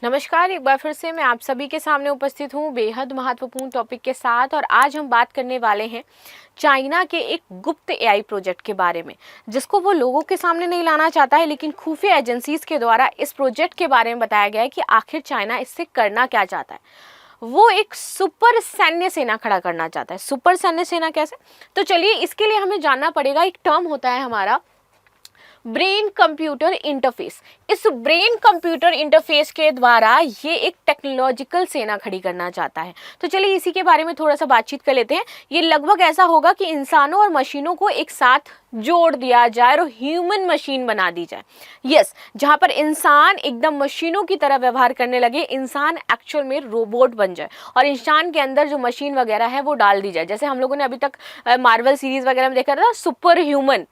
नमस्कार, एक बार फिर से मैं आप सभी के सामने उपस्थित हूँ बेहद महत्वपूर्ण टॉपिक के साथ। और आज हम बात करने वाले हैं चाइना के एक गुप्त एआई प्रोजेक्ट के बारे में, जिसको वो लोगों के सामने नहीं लाना चाहता है, लेकिन खुफिया एजेंसीज के द्वारा इस प्रोजेक्ट के बारे में बताया गया है कि आखिर चाइना इससे करना क्या चाहता है। वो एक सुपर सैन्य सेना खड़ा करना चाहता है। सुपर सैन्य सेना कैसे? तो चलिए, इसके लिए हमें जानना पड़ेगा। एक टर्म होता है हमारा ब्रेन कंप्यूटर इंटरफेस। इस ब्रेन कंप्यूटर इंटरफेस के द्वारा ये एक टेक्नोलॉजिकल सेना खड़ी करना चाहता है। तो चलिए इसी के बारे में थोड़ा सा बातचीत कर लेते हैं। ये लगभग ऐसा होगा कि इंसानों और मशीनों को एक साथ जोड़ दिया जाए और ह्यूमन मशीन बना दी जाए। यस, जहाँ पर इंसान एकदम मशीनों की तरह व्यवहार करने लगे, इंसान एक्चुअल में रोबोट बन जाए और इंसान के अंदर जो मशीन वगैरह है वो डाल दी जाए। जैसे हम लोगों ने अभी तक मार्वल सीरीज वगैरह में देखा था सुपर ह्यूमन,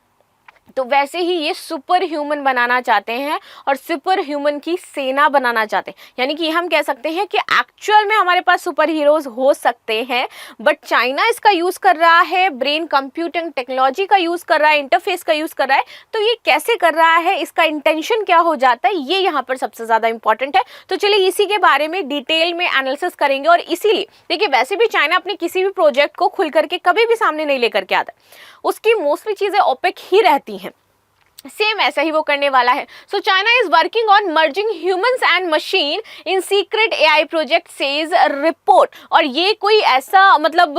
तो वैसे ही ये सुपर ह्यूमन बनाना चाहते हैं और सुपर ह्यूमन की सेना बनाना चाहते हैं। यानी कि हम कह सकते हैं कि एक्चुअल में हमारे पास सुपर हीरोज हो सकते हैं, बट चाइना इसका यूज कर रहा है, ब्रेन कंप्यूटिंग टेक्नोलॉजी का यूज कर रहा है, इंटरफेस का यूज कर रहा है। तो ये कैसे कर रहा है, इसका इंटेंशन क्या हो जाता है, ये यहाँ पर सबसे ज्यादा इंपॉर्टेंट है। तो चलिए इसी के बारे में डिटेल में एनालिसिस करेंगे। और इसीलिए देखिए, वैसे भी चाइना अपने किसी भी प्रोजेक्ट को खुल करके कभी भी सामने नहीं लेकर के आता, उसकी मोस्टली चीजें ओपेक ही रहती हैं। सेम ऐसा ही वो करने वाला है। So China is working on merging humans and machine in secret AI project says report. और ये कोई ऐसा मतलब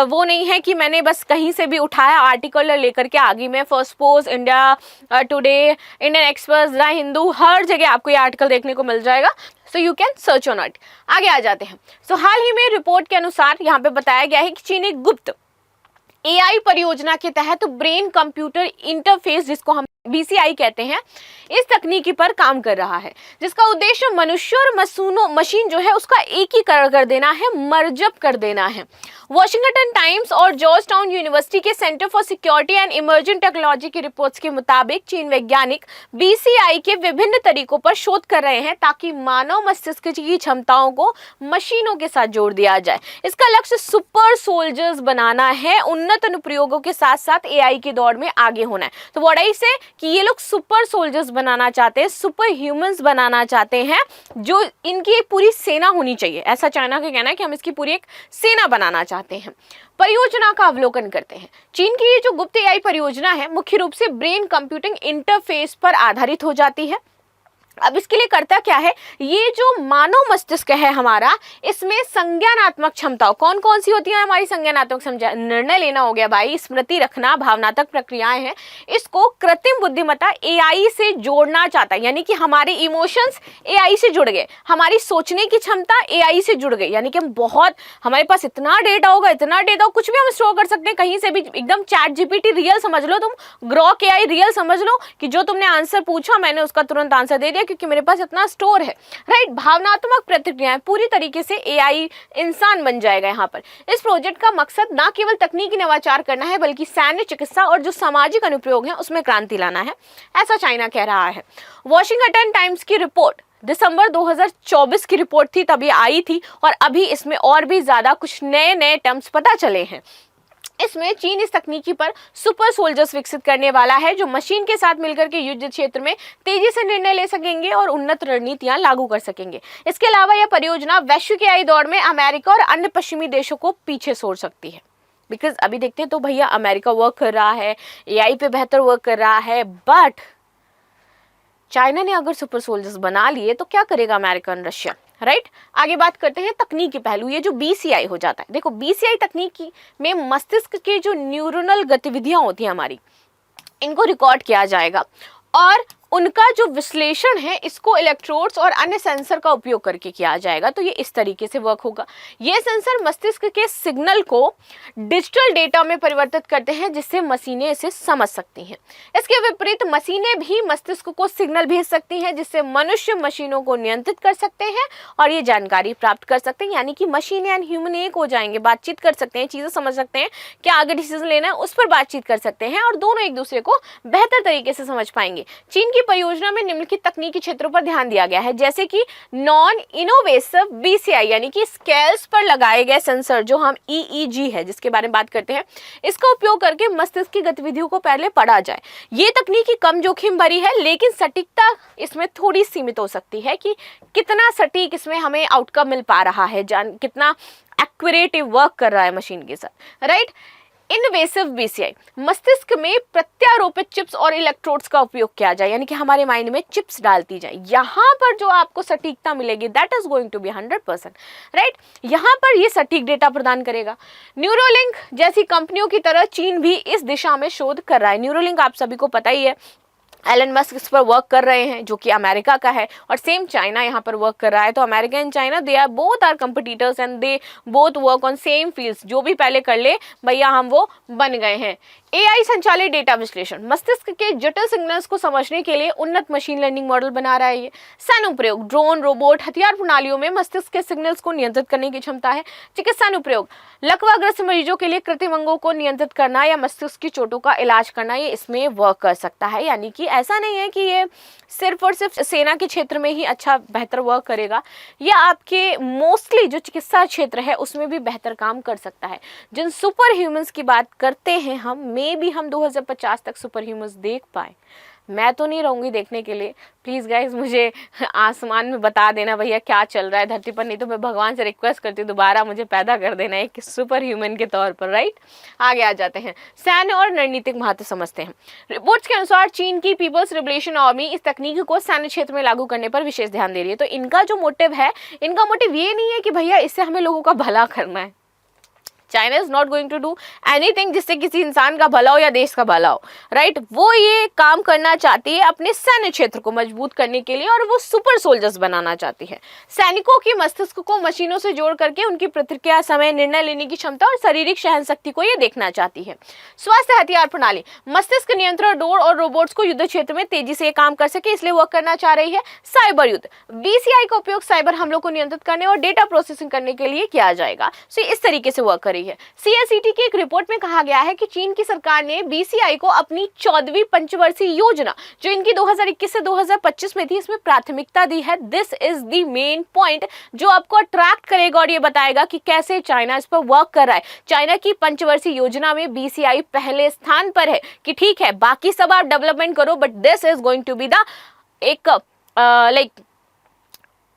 वो नहीं है कि मैंने बस कहीं से भी उठाया आर्टिकल लेकर के आगे में first post, India today, Indian express, the Hindu, हर जगह आपको ये आर्टिकल देखने को मिल जाएगा। So you can search on it. आगे आ जाते हैं। सो हाल ही में रिपोर्ट के अनुसार यहाँ पे बताया गया है कि चीन एक गुप्त एआई परियोजना के तहत ब्रेन कंप्यूटर इंटरफेस, जिसको हम बीसीआई कहते हैं, इस तकनीकी पर काम कर रहा है, जिसका उद्देश्य मनुष्य और मशीन जो है उसका एकीकरण कर देना है, मर्जअप कर देना है। वॉशिंगटन टाइम्स और जॉर्ज टाउन यूनिवर्सिटी के centre for security and emerging technology की रिपोर्ट्स के मुताबिक चीन वैज्ञानिक बीसीआई के विभिन्न तरीकों पर शोध कर रहे हैं ताकि मानव मस्तिष्क की क्षमताओं को मशीनों के साथ जोड़ दिया जाए। इसका लक्ष्य सुपर सोल्जर्स बनाना है, उन्नत अनुप्रयोगों के साथ साथ एआई के दौर में आगे होना है। तो व्हाट आई से कि ये लोग सुपर सोल्जर्स बनाना चाहते हैं, सुपर ह्यूमंस बनाना चाहते हैं, जो इनकी एक पूरी सेना होनी चाहिए। ऐसा चाइना का कहना है कि हम इसकी पूरी एक सेना बनाना चाहते हैं। परियोजना का अवलोकन करते हैं। चीन की ये जो गुप्त एआई परियोजना है, मुख्य रूप से ब्रेन कंप्यूटिंग इंटरफेस पर आधारित हो जाती है। अब इसके लिए करता क्या है, ये जो मानव मस्तिष्क है हमारा, इसमें संज्ञानात्मक क्षमताओं कौन कौन सी होती है हमारी संज्ञानात्मक क्षमता, निर्णय लेना हो गया भाई, स्मृति रखना, भावनात्मक प्रक्रियाएं हैं, इसको कृत्रिम बुद्धिमत्ता एआई से जोड़ना चाहता है। यानी कि हमारे इमोशंस एआई से जुड़ गए, हमारी सोचने की क्षमता एआई से जुड़ गई। यानी कि हम बहुत, हमारे पास इतना डेटा होगा, इतना डेटा, कुछ भी हम स्टोर कर सकते हैं कहीं से भी। एकदम चैट जीपीटी रियल समझ लो, तुम ग्रॉक एआई रियल समझ लो कि जो तुमने आंसर पूछा मैंने उसका तुरंत आंसर दे दिया, क्योंकि मेरे पास इतना स्टोर है, राइट। भावनात्मक प्रतिक्रियाएं, पूरी तरीके से एआई इंसान बन जाएगा यहाँ पर। इस प्रोजेक्ट का मकसद ना केवल तकनीकी नवाचार करना है, बल्कि सैन्य, चिकित्सा और जो सामाजिक अनुप्रयोग हैं उसमें क्रांति लाना है, ऐसा चाइना कह रहा है। वॉशिंगटन टाइम्स की रिपोर्ट दिसंबर 2024 की रिपोर्ट थी, तभी आई थी, और अभी इसमें और भी ज्यादा कुछ नए नए टर्म्स पता चले हैं। इसमें चीन इस तकनीकी पर सुपर सोल्जर्स विकसित करने वाला है, जो मशीन के साथ मिलकर के युद्ध क्षेत्र में तेजी से निर्णय ले सकेंगे और उन्नत रणनीतियां लागू कर सकेंगे। इसके अलावा यह परियोजना वैश्विक एआई दौड़ में अमेरिका और अन्य पश्चिमी देशों को पीछे छोड़ सकती है। बिकॉज अभी देखते हैं तो भैया अमेरिका वर्क कर रहा है, एआई पे बेहतर वर्क कर रहा है, बट चाइना ने अगर सुपर सोल्जर्स बना लिए तो क्या करेगा अमेरिका और रशिया, राइट। आगे बात करते हैं तकनीकी पहलू। ये जो बीसीआई हो जाता है, देखो बीसीआई तकनीकी में मस्तिष्क के जो न्यूरोनल गतिविधियां होती हैं हमारी, इनको रिकॉर्ड किया जाएगा और उनका जो विश्लेषण है इसको इलेक्ट्रोड्स और अन्य सेंसर का उपयोग करके किया जाएगा। तो ये इस तरीके से वर्क होगा। ये सेंसर मस्तिष्क के सिग्नल को डिजिटल डेटा में परिवर्तित करते हैं, जिससे मशीनें इसे समझ सकती हैं। इसके विपरीत मशीनें भी मस्तिष्क को सिग्नल भेज सकती हैं, जिससे मनुष्य मशीनों को नियंत्रित कर सकते हैं और ये जानकारी प्राप्त कर सकते हैं। यानी कि मशीन एंड ह्यूमन एक हो जाएंगे, बातचीत कर सकते हैं, चीजें समझ सकते हैं, क्या आगे डिसीजन लेना है उस पर बातचीत कर सकते हैं और दोनों एक दूसरे को बेहतर तरीके से समझ पाएंगे। चीन की परियोजना में निम्नलिखित तकनीकी क्षेत्रों पर ध्यान दिया गया है, जैसे कि नॉन इनोवेसिव बीसीआई यानी कि स्केल्स पर लगाए गए सेंसर जो हम ईईजी है जिसके बारे में बात करते हैं, इसका उपयोग करके मस्तिष्क की गतिविधियों को पहले पढ़ा जाए। ये तकनीकी कम जोखिम भरी है, लेकिन सटीकता इसमें थोड़ी सीमित हो सकती है कि कितना सटीक इसमें हमें आउटकम मिल पा रहा है, कितना एक्यूरेट वर्क कर रहा है मशीन के साथ, राइट। इनवेसिव बीसीआई, मस्तिष्क में प्रत्यारोपित चिप्स और इलेक्ट्रोड्स का उपयोग किया जाए, यानी कि हमारे माइंड में चिप्स डालती जाए। यहाँ पर जो आपको सटीकता मिलेगी that is going to be 100%, right. यहाँ पर ये सटीक डेटा प्रदान करेगा। न्यूरोलिंक जैसी कंपनियों की तरह चीन भी इस दिशा में शोध कर रहा है। न्यूरोलिंक आप सभी को पता ही है, एलन मस्क इस पर वर्क कर रहे हैं जो कि अमेरिका का है, और सेम चाइना यहाँ पर वर्क कर रहा है। तो America and China they are both are competitors and they both work on same fields. जो भी पहले कर ले भैया हम वो बन गए हैं। एआई संचालित डेटा विश्लेषण, मस्तिष्क के जटिल सिग्नल्स को समझने के लिए उन्नत मशीन लर्निंग मॉडल बना रहा है ये। अनुप्रयोग, ड्रोन, रोबोट, हथियार प्रणालियों में मस्तिष्क के सिग्नल्स को नियंत्रित करने की क्षमता है। चिकित्सा अनुप्रयोग, लकवाग्रस्त मरीजों के लिए कृत्रिम अंगों को नियंत्रित करना या मस्तिष्क की चोटों का इलाज करना, ये इसमें वर्क कर सकता है। यानी कि ऐसा नहीं है कि ये सिर्फ और सिर्फ सेना के क्षेत्र में ही अच्छा बेहतर वर्क करेगा, या आपके मोस्टली जो चिकित्सा क्षेत्र है उसमें भी बेहतर काम कर सकता है। जिन सुपर ह्यूमंस की बात करते हैं हम 2050 तक सुपर ह्यूमंस देख पाए। मैं तो नहीं रहूंगी देखने के लिए, प्लीज़ गाइज मुझे आसमान में बता देना भैया क्या चल रहा है धरती पर, नहीं तो मैं भगवान से रिक्वेस्ट करती हूँ दोबारा मुझे पैदा कर देना एक सुपर ह्यूमन के तौर पर, राइट। आगे आ जाते हैं, सैन्य और रणनीतिक महत्व समझते हैं। रिपोर्ट्स के अनुसार चीन की पीपल्स लिबरेशन आर्मी इस तकनीक को सैन्य क्षेत्र में लागू करने पर विशेष ध्यान दे रही है। तो इनका जो मोटिव है, इनका मोटिव ये नहीं है कि भैया इससे हमें लोगों का भला करना है। China is not going to do anything जिससे किसी इंसान का भला हो या देश का भला हो, राइट। वो ये काम करना चाहती है अपने सैन्य क्षेत्र को मजबूत करने के लिए, और वो सुपर सोल्जर्स बनाना चाहती है। सैनिकों की मस्तिष्क को मशीनों से जोड़ करके उनकी प्रतिक्रिया समय, निर्णय लेने की क्षमता और शारीरिक सहनशक्ति को ये देखना चाहती है। स्वास्थ्य हथियार प्रणाली, मस्तिष्क नियंत्रण ड्रोन और रोबोट्स को युद्ध क्षेत्र में तेजी से काम कर सके इसलिए वर्क करना चाह रही है। साइबर युद्ध, बीसीआई का उपयोग साइबर हमलों को नियंत्रित करने और डेटा प्रोसेसिंग करने के लिए किया जाएगा। सो इस तरीके से वर्क करेगी। सीएसईटी की एक रिपोर्ट में कहा गया है कि चीन की सरकार ने बीसीआई को अपनी 14वीं पंचवर्षीय योजना जो इनकी 2021 से 2025 में थी इसमें प्राथमिकता दी है। This is the main point जो आपको अट्रैक्ट करेगा और ये बताएगा कि कैसे चाइना इस पर वर्क कर रहा है। चाइना की पंचवर्षीय योजना में बीसीआई पहले स्थान पर है कि ठीक है बाकी सब आप डेवलपमेंट करो, but this is going to be the एक लाइक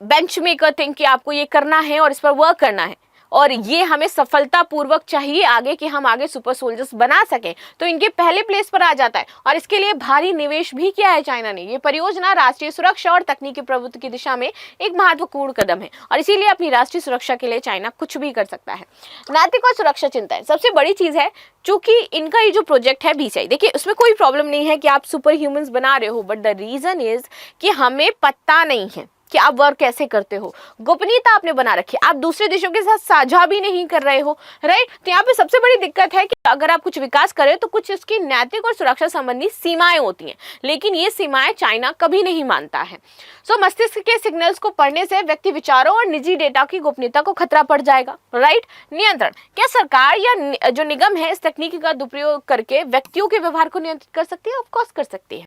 बेंच मेकर थिंग कि आपको ये करना है और इस पर वर्क करना है, और ये हमें सफलतापूर्वक चाहिए आगे कि हम आगे सुपर सोल्जर्स बना सकें। तो इनके पहले प्लेस पर आ जाता है, और इसके लिए भारी निवेश भी किया है चाइना ने। ये परियोजना राष्ट्रीय सुरक्षा और तकनीकी प्रभुत्व की दिशा में एक महत्वपूर्ण कदम है, और इसीलिए अपनी राष्ट्रीय सुरक्षा के लिए चाइना कुछ भी कर सकता है। नैतिक और सुरक्षा चिंताएं, सबसे बड़ी चीज है चूंकि इनका ये जो प्रोजेक्ट है बीसीआई, देखिए उसमें कोई प्रॉब्लम नहीं है कि आप सुपर ह्यूमंस बना रहे हो, बट द रीजन इज कि हमें पता नहीं है कि आप वर्क कैसे करते हो। गोपनीयता आपने बना रखी है, आप दूसरे देशों के साथ साझा भी नहीं कर रहे हो, राइट। तो यहाँ पे सबसे बड़ी दिक्कत है कि अगर आप कुछ विकास करें तो कुछ इसकी नैतिक और सुरक्षा संबंधी सीमाएं होती हैं, लेकिन ये सीमाएं चाइना कभी नहीं मानता है। सो मस्तिष्क के सिग्नल्स को पढ़ने से व्यक्ति विचारों और निजी डेटा की गोपनीयता को खतरा पड़ जाएगा, राइट। नियंत्रण, क्या सरकार या जो निगम है इस तकनीक का दुरुपयोग करके व्यक्तियों के व्यवहार को नियंत्रित कर सकती है? ऑफकोर्स कर सकती है।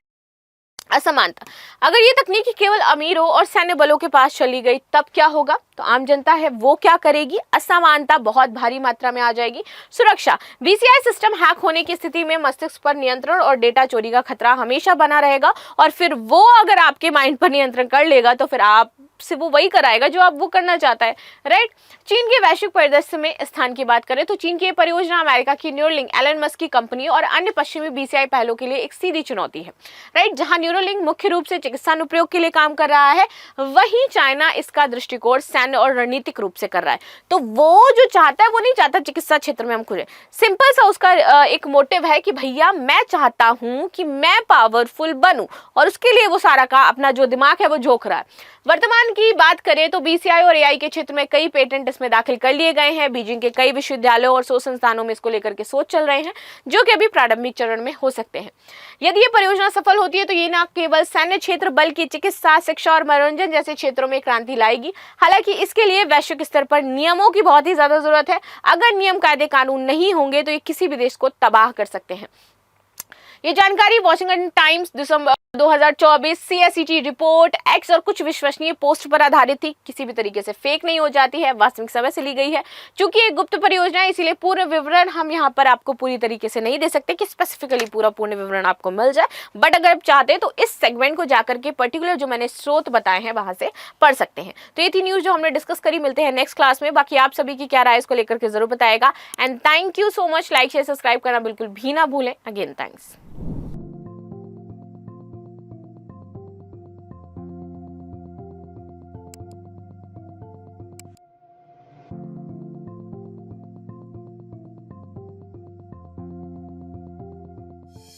असमानता, अगर ये तकनीक केवल अमीरों और सैन्य बलों के पास चली गई तब क्या होगा? तो आम जनता है वो क्या करेगी? असमानता बहुत भारी मात्रा में आ जाएगी। सुरक्षा, बीसीआई सिस्टम हैक होने की स्थिति में मस्तिष्क पर नियंत्रण और डेटा चोरी का खतरा हमेशा बना रहेगा, और फिर वो अगर आपके माइंड पर नियंत्रण कर लेगा तो फिर आप से वो वही कराएगा जो आप वो करना चाहता है, राइट। चीन के वैश्विक परिदृश्य में स्थान की बात करें तो चीन की परियोजना अमेरिका की न्यूरोलिंक, एलन मस्क की कंपनी और अन्य पश्चिमी बीसीआई पहलों के लिए एक सीधी चुनौती है, राइट। जहां न्यूरोलिंक मुख्य रूप से चिकित्सा अनुप्रयोग के लिए काम कर रहा है, वहीं चाइना इसका दृष्टिकोण सैन्य और रणनीतिक रूप से कर रहा है। तो वो जो चाहता है वो नहीं चाहता चिकित्सा क्षेत्र में हम खुले, सिंपल सा उसका एक मोटिव है कि भैया मैं चाहता हूं कि मैं पावरफुल बनूं, और उसके लिए वो सारा का अपना जो दिमाग है वो झोंक रहा है। वर्तमान की बात करें तो बीसीआई और एआई के क्षेत्र में कई पेटेंट इसमें दाखिल कर लिए गए हैं। बीजिंग के कई विश्वविद्यालयों और शोध संस्थानों में इसको लेकर के सोच चल रहे हैं, जो कि अभी प्रारंभिक चरण में हो सकते हैं। यदि ये परियोजना सफल होती है तो ये न केवल सैन्य क्षेत्र बल्कि चिकित्सा, शिक्षा और मनोरंजन जैसे क्षेत्रों में क्रांति लाएगी। हालांकि इसके लिए वैश्विक स्तर पर नियमों की बहुत ही ज्यादा जरूरत है। अगर नियम, कायदे, कानून नहीं होंगे तो ये किसी भी देश को तबाह कर सकते हैं। ये जानकारी वॉशिंगटन टाइम्स दिसंबर 2024 CSET रिपोर्ट एक्स और कुछ विश्वसनीय पोस्ट पर आधारित थी, किसी भी तरीके से फेक नहीं हो जाती है, वास्तविक समय से ली गई है। क्योंकि एक गुप्त परियोजना है इसीलिए पूर्ण विवरण हम यहाँ पर आपको पूरी तरीके से नहीं दे सकते कि स्पेसिफिकली पूर्ण विवरण आपको मिल जाए, बट अगर आप चाहते हैं तो इस सेगमेंट को जाकर के पर्टिकुलर जो मैंने स्रोत बताए हैं वहां से पढ़ सकते हैं। तो ये थी न्यूज जो हमने डिस्कस करी। मिलते हैं नेक्स्ट क्लास में। बाकी आप सभी की क्या राय इसको लेकर के जरूर बताएगा। And thank you so much. Like share subscribe करना बिल्कुल भी ना भूलें। Again thanks.